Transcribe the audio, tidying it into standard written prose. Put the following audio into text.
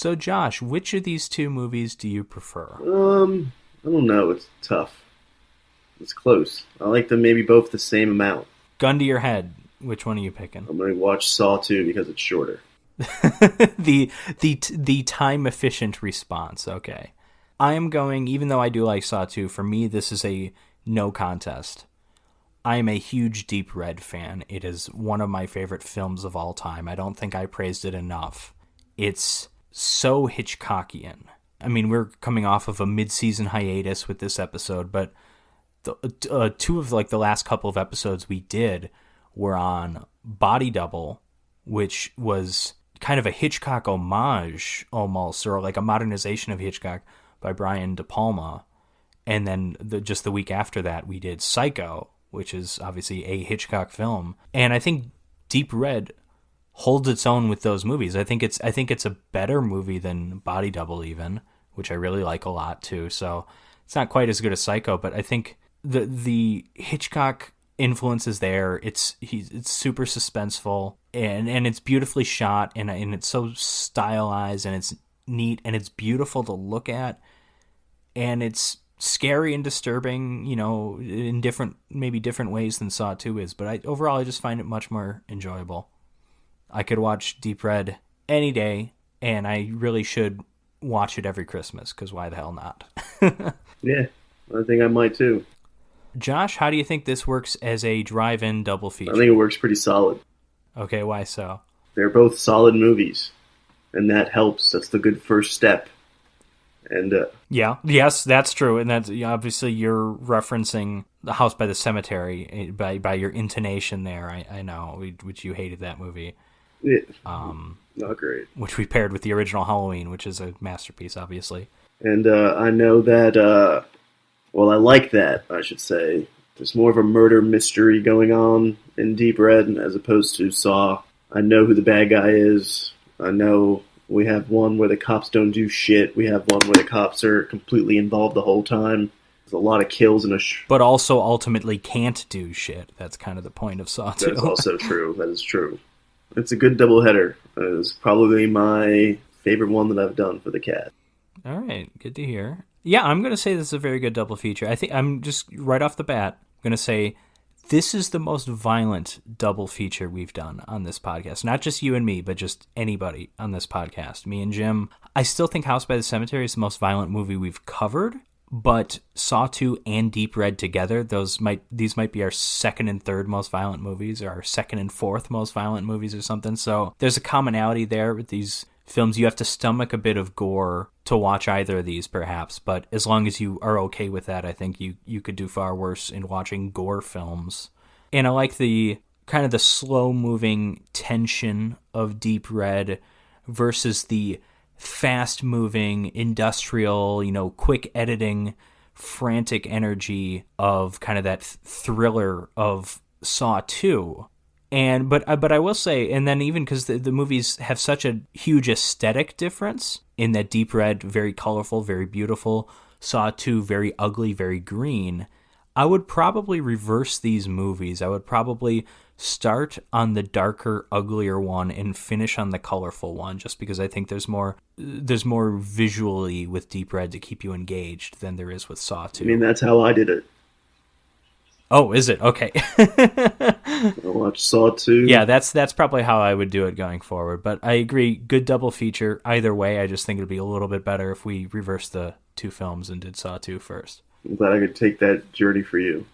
So, Josh, which of these two movies do you prefer? I don't know. It's tough. It's close. I like them maybe both the same amount. Gun to your head, which one are you picking? I'm going to watch Saw 2 because it's shorter. the time efficient response. Okay. I am going, even though I do like Saw 2, for me this is a no contest. I am a huge Deep Red fan. It is one of my favorite films of all time. I don't think I praised it enough. It's so Hitchcockian. I mean, we're coming off of a mid-season hiatus with this episode, but two of like the last couple of episodes we did were on Body Double, which was kind of a Hitchcock homage almost, or like a modernization of Hitchcock by Brian De Palma. And then just the week after that, we did Psycho, which is obviously a Hitchcock film. And I think Deep Red holds its own with those movies. I think it's a better movie than Body Double even, which I really like a lot too. So it's not quite as good as Psycho, but I think the Hitchcock influence is there. It's super suspenseful and it's beautifully shot and it's so stylized and it's neat and it's beautiful to look at and it's scary and disturbing, in different ways than Saw 2 is. But overall I just find it much more enjoyable. I could watch Deep Red any day, and I really should watch it every Christmas, because why the hell not? Yeah, I think I might too. Josh, how do you think this works as a drive-in double feature? I think it works pretty solid. Okay, why so? They're both solid movies, and that helps. That's the good first step. And yes, that's true, and that's obviously you're referencing The House by the Cemetery by your intonation there. I know, which you hated that movie. Yeah, not great. Which we paired with the original Halloween, which is a masterpiece, obviously. And I know that, I like that, I should say. There's more of a murder mystery going on in Deep Red as opposed to Saw. I know who the bad guy is. I know we have one where the cops don't do shit. We have one where the cops are completely involved the whole time. There's a lot of kills in but also ultimately can't do shit. That's kind of the point of Saw 2. That's also true. That is true. It's a good doubleheader. It's probably my favorite one that I've done for the cat. All right, good to hear. Yeah, I'm going to say this is a very good double feature. I think I'm just right off the bat going to say this is the most violent double feature we've done on this podcast. Not just you and me, but just anybody on this podcast. Me and Jim. I still think House by the Cemetery is the most violent movie we've covered, but Saw 2 and Deep Red together, these might be our second and third most violent movies, or our second and fourth most violent movies or something. So there's a commonality there with these films. You have to stomach a bit of gore to watch either of these, perhaps, but as long as you are okay with that, I think you could do far worse in watching gore films. And I like the kind of the slow-moving tension of Deep Red versus the fast-moving, industrial, quick editing, frantic energy of kind of that thriller of Saw 2. But I will say, and then even because the movies have such a huge aesthetic difference in that Deep Red, very colorful, very beautiful, Saw 2, very ugly, very green, I would probably reverse these movies. I would probably start on the darker, uglier one and finish on the colorful one, just because I think there's more visually with Deep Red to keep you engaged than there is with Saw 2. I mean, that's how I did it. Oh, is it? Okay. I watched Saw 2. Yeah, that's probably how I would do it going forward. But I agree, good double feature. Either way, I just think it would be a little bit better if we reversed the two films and did Saw 2 first. I'm glad I could take that journey for you.